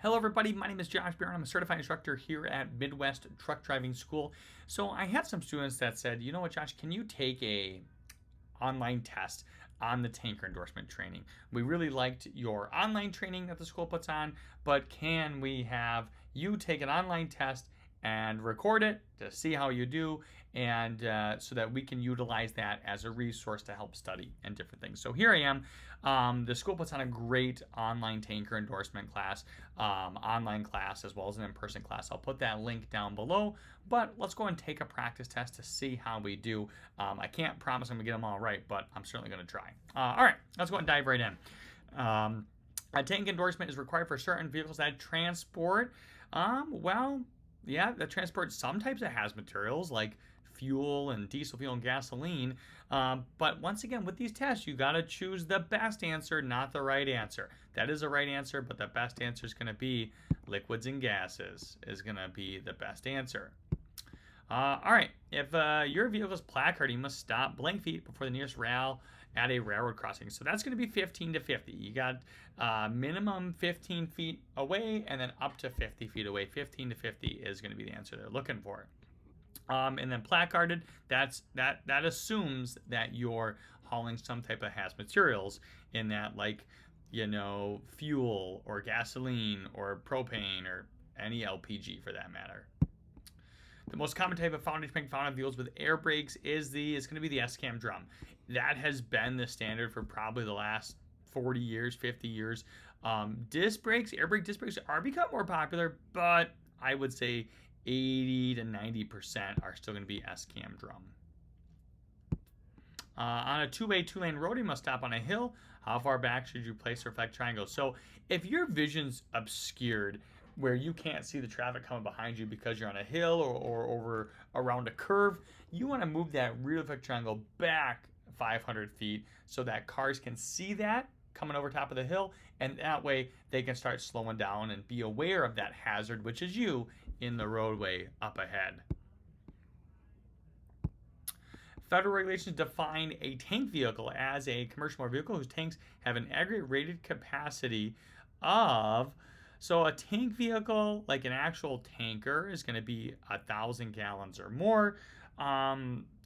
Hello everybody, my name is Josh Barron. I'm a certified instructor here at Midwest Truck Driving School. So I had some students that said, you know what, Josh, can you take a online test on the tanker endorsement training? We really liked your online training that the school puts on, but can we have you take an online test and record it to see how you do, and so that we can utilize that as a resource to help study and different things. So here I am. The school puts on a great online tanker endorsement class, online class, as well as an in-person class. I'll put that link down below, but let's go and take a practice test to see how we do. I can't promise I'm gonna get them all right, but I'm certainly gonna try. All right, let's go and dive right in. A tank endorsement is required for certain vehicles that transport, that transport some types of hazardous materials like fuel and diesel fuel and gasoline. But once again, with these tests, you got to choose the best answer, not the right answer. That is a right answer, but the best answer is going to be liquids and gases is going to be the best answer. All right, if your vehicle is placard, you must stop blank feet before the nearest rail at a railroad crossing. So that's going to be 15 to 50. You got minimum 15 feet away and then up to 50 feet away. 15 to 50 is going to be the answer they're looking for. And then placarded, that assumes that you're hauling some type of hazardous materials in that, like, fuel or gasoline or propane or any LPG for that matter. The most common type of foundation brake found on vehicles with air brakes is going to be the S-cam drum. That has been the standard for probably the last 40 years, 50 years. Disc brakes, air brake disc brakes are becoming more popular, but I would say 80 to 90% are still going to be S-cam drum. On a two-way, two-lane road, you must stop on a hill. How far back should you place or reflect triangles? So if your vision's obscured, where you can't see the traffic coming behind you because you're on a hill or over around a curve, you want to move that rear reflect triangle back 500 feet so that cars can see that coming over top of the hill, and that way they can start slowing down and be aware of that hazard, which is you in the roadway up ahead. Federal regulations define a tank vehicle as a commercial motor vehicle whose tanks have an aggregate rated capacity of, so a tank vehicle, like an actual tanker, is going to be 1,000 gallons or more.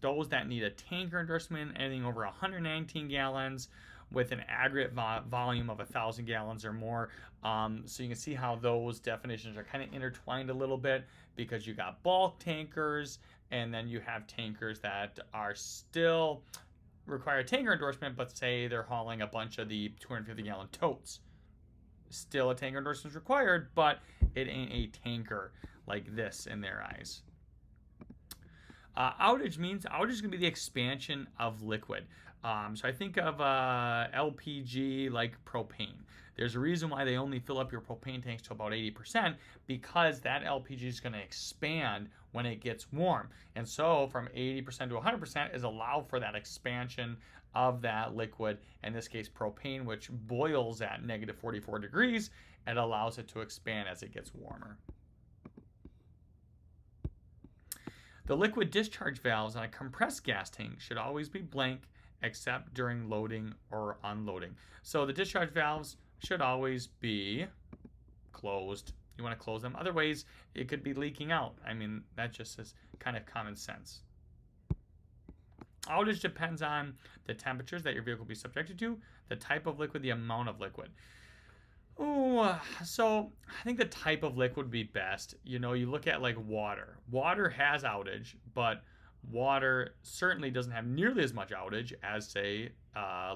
Those that need a tanker endorsement, anything over 119 gallons with an aggregate volume of 1,000 gallons or more. So you can see how those definitions are kind of intertwined a little bit, because you got bulk tankers, and then you have tankers that are still require a tanker endorsement, but say they're hauling a bunch of the 250 gallon totes. Still a tanker endorsement is required, but it ain't a tanker like this in their eyes. Outage is going to be the expansion of liquid. So I think of LPG like propane. There's a reason why they only fill up your propane tanks to about 80%, because that LPG is going to expand when it gets warm. And so from 80% to 100% is allow for that expansion of that liquid, in this case propane, which boils at negative 44 degrees and allows it to expand as it gets warmer. The liquid discharge valves on a compressed gas tank should always be blank except during loading or unloading. So the discharge valves should always be closed. You want to close them. Otherwise, it could be leaking out. I mean, that just is kind of common sense. Outage depends on the temperatures that your vehicle will be subjected to, the type of liquid, the amount of liquid. So I think the type of liquid would be best. You look at like water. Water has outage, but water certainly doesn't have nearly as much outage as, say,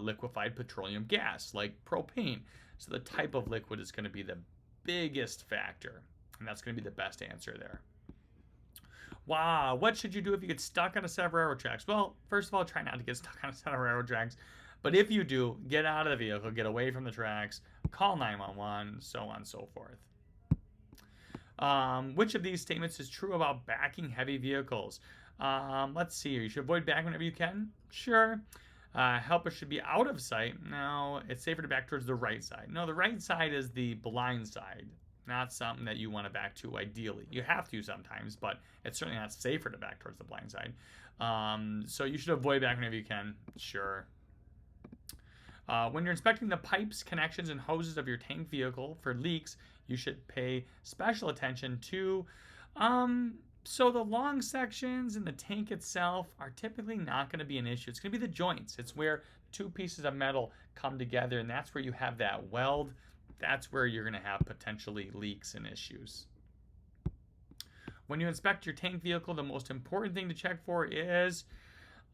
liquefied petroleum gas like propane. So the type of liquid is going to be the biggest factor, and that's going to be the best answer there. Wow, what should you do if you get stuck on a set of railroad tracks? Well, first of all, try not to get stuck on a set of railroad tracks. But if you do, get out of the vehicle, get away from the tracks, call 911, so on and so forth. Which of these statements is true about backing heavy vehicles? Let's see here. You should avoid backing whenever you can. Sure. Helper should be out of sight. No, it's safer to back towards the right side. No, the right side is the blind side. Not something that you want to back to ideally. You have to sometimes, but it's certainly not safer to back towards the blind side. So you should avoid backing whenever you can. Sure. When you're inspecting the pipes, connections, and hoses of your tank vehicle for leaks, you should pay special attention to. So the long sections in the tank itself are typically not going to be an issue. It's going to be the joints. It's where two pieces of metal come together, and that's where you have that weld. That's where you're going to have potentially leaks and issues. When you inspect your tank vehicle, the most important thing to check for is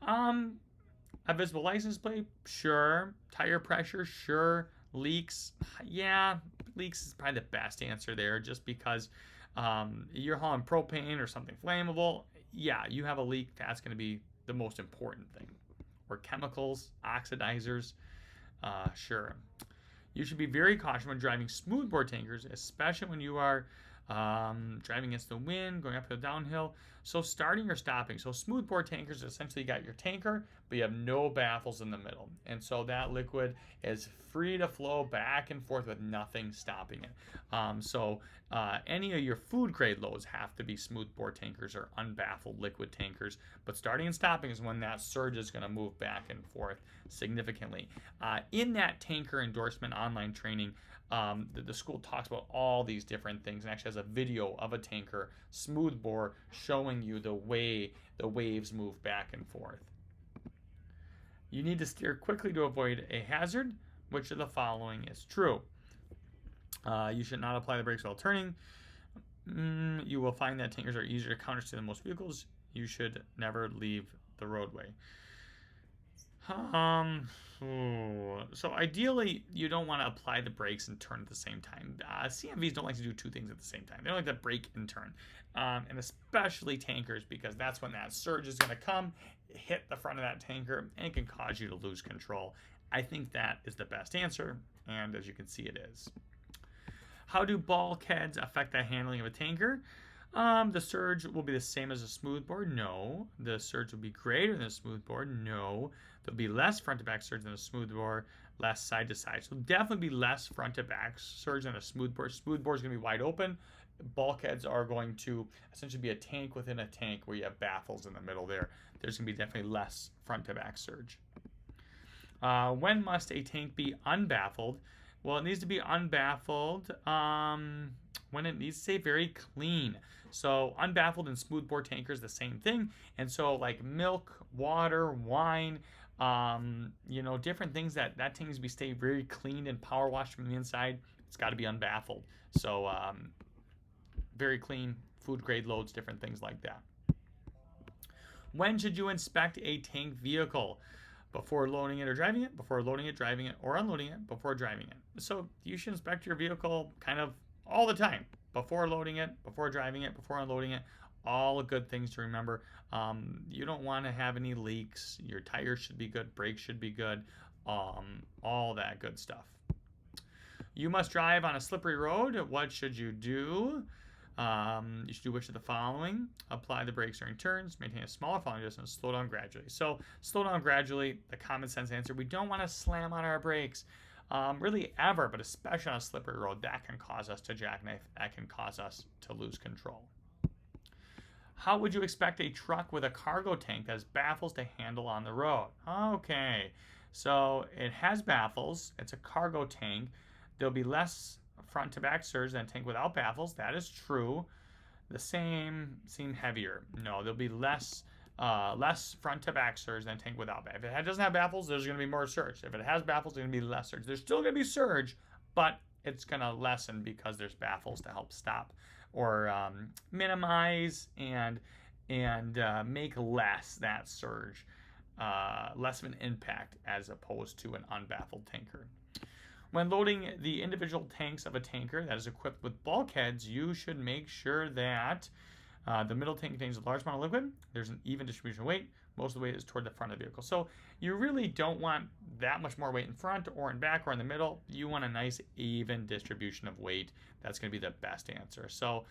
a visible license plate, sure. Tire pressure, sure. Leaks, yeah. Leaks is probably the best answer there, just because you're hauling propane or something flammable. Yeah, you have a leak. That's going to be the most important thing. Or chemicals, oxidizers, sure. You should be very cautious when driving smoothbore tankers, especially when you are driving against the wind, going uphill, downhill. So starting or stopping. So smoothbore tankers, essentially you got your tanker, but you have no baffles in the middle. And so that liquid is free to flow back and forth with nothing stopping it. Any of your food grade loads have to be smoothbore tankers or unbaffled liquid tankers. But starting and stopping is when that surge is going to move back and forth significantly. In that tanker endorsement online training, the school talks about all these different things and actually has a video of a tanker smoothbore showing you the way the waves move back and forth. You need to steer quickly to avoid a hazard. Which of the following is true? You should not apply the brakes while turning. You will find that tankers are easier to countersteer than most vehicles. You should never leave the roadway. So ideally, you don't want to apply the brakes and turn at the same time. CMVs don't like to do two things at the same time. They don't like to brake and turn, and especially tankers, because that's when that surge is going to come, hit the front of that tanker, and it can cause you to lose control. I think that is the best answer, and as you can see, it is. How do bulkheads affect the handling of a tanker? The surge will be the same as a smoothbore? No. The surge will be greater than a smoothbore? No. There'll be less front to back surge than a smoothbore, less side to side. So definitely be less front to back surge than a smoothbore. Smoothbore is going to be wide open. Bulkheads are going to essentially be a tank within a tank where you have baffles in the middle there. There's going to be definitely less front to back surge. When must a tank be unbaffled? Well, it needs to be unbaffled when it needs to stay very clean. So unbaffled and smoothbore tankers, the same thing. And so like milk, water, wine, different things that tank needs to be stay very clean and power washed from the inside. It's got to be unbaffled. So very clean, food grade loads, different things like that. When should you inspect a tank vehicle? Before loading it or driving it, before loading it, driving it, or unloading it, before driving it. So you should inspect your vehicle kind of all the time. Before loading it, before driving it, before unloading it. All good things to remember. You don't want to have any leaks. Your tires should be good. Brakes should be good. All that good stuff. You must drive on a slippery road. What should you do? You should do which of the following? Apply the brakes during turns, maintain a smaller following distance, slow down gradually. So slow down gradually, the common sense answer. We don't want to slam on our brakes really ever, but especially on a slippery road. That can cause us to jackknife. That can cause us to lose control. How would you expect a truck with a cargo tank that has baffles to handle on the road? Okay, so it has baffles. It's a cargo tank. There'll be less front to back surge than a tank without baffles. That is true. The same seem heavier. No, there'll be less front to back surge than a tank without baffles. If it doesn't have baffles, there's going to be more surge. If it has baffles, there's going to be less surge. There's still going to be surge, but it's going to lessen because there's baffles to help stop or minimize and make less that surge, less of an impact as opposed to an unbaffled tanker. When loading the individual tanks of a tanker that is equipped with bulkheads, you should make sure that the middle tank contains a large amount of liquid. There's an even distribution of weight. Most of the weight is toward the front of the vehicle. So you really don't want that much more weight in front or in back or in the middle. You want a nice even distribution of weight. That's going to be the best answer. So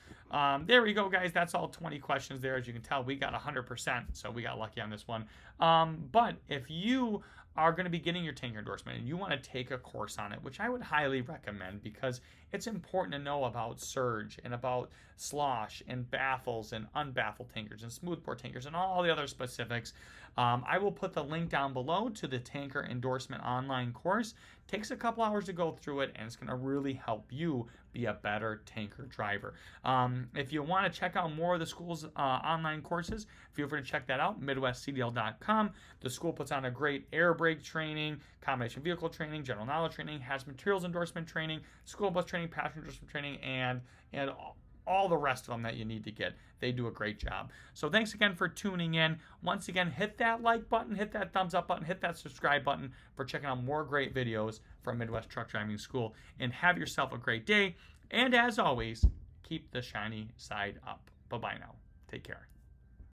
there we go, guys. That's all 20 questions there. As you can tell, we got 100%. So we got lucky on this one. But if you are going to be getting your tanker endorsement and you want to take a course on it, which I would highly recommend because it's important to know about surge and about slosh and baffles and unbaffled tankers and smoothbore tankers and all the other specifics. I will put the link down below to the tanker endorsement online course. It takes a couple hours to go through it, and it's going to really help you be a better tanker driver. If you want to check out more of the school's online courses, feel free to check that out, MidwestCDL.com. The school puts on a great air brake training, combination vehicle training, general knowledge training, has materials endorsement training, school bus training, passenger endorsement training, and all the rest of them that you need to get. They do a great job. So thanks again for tuning in. Once again, hit that like button, hit that thumbs up button, hit that subscribe button for checking out more great videos from Midwest Truck Driving School. And have yourself a great day. And as always, keep the shiny side up. Bye-bye now. Take care.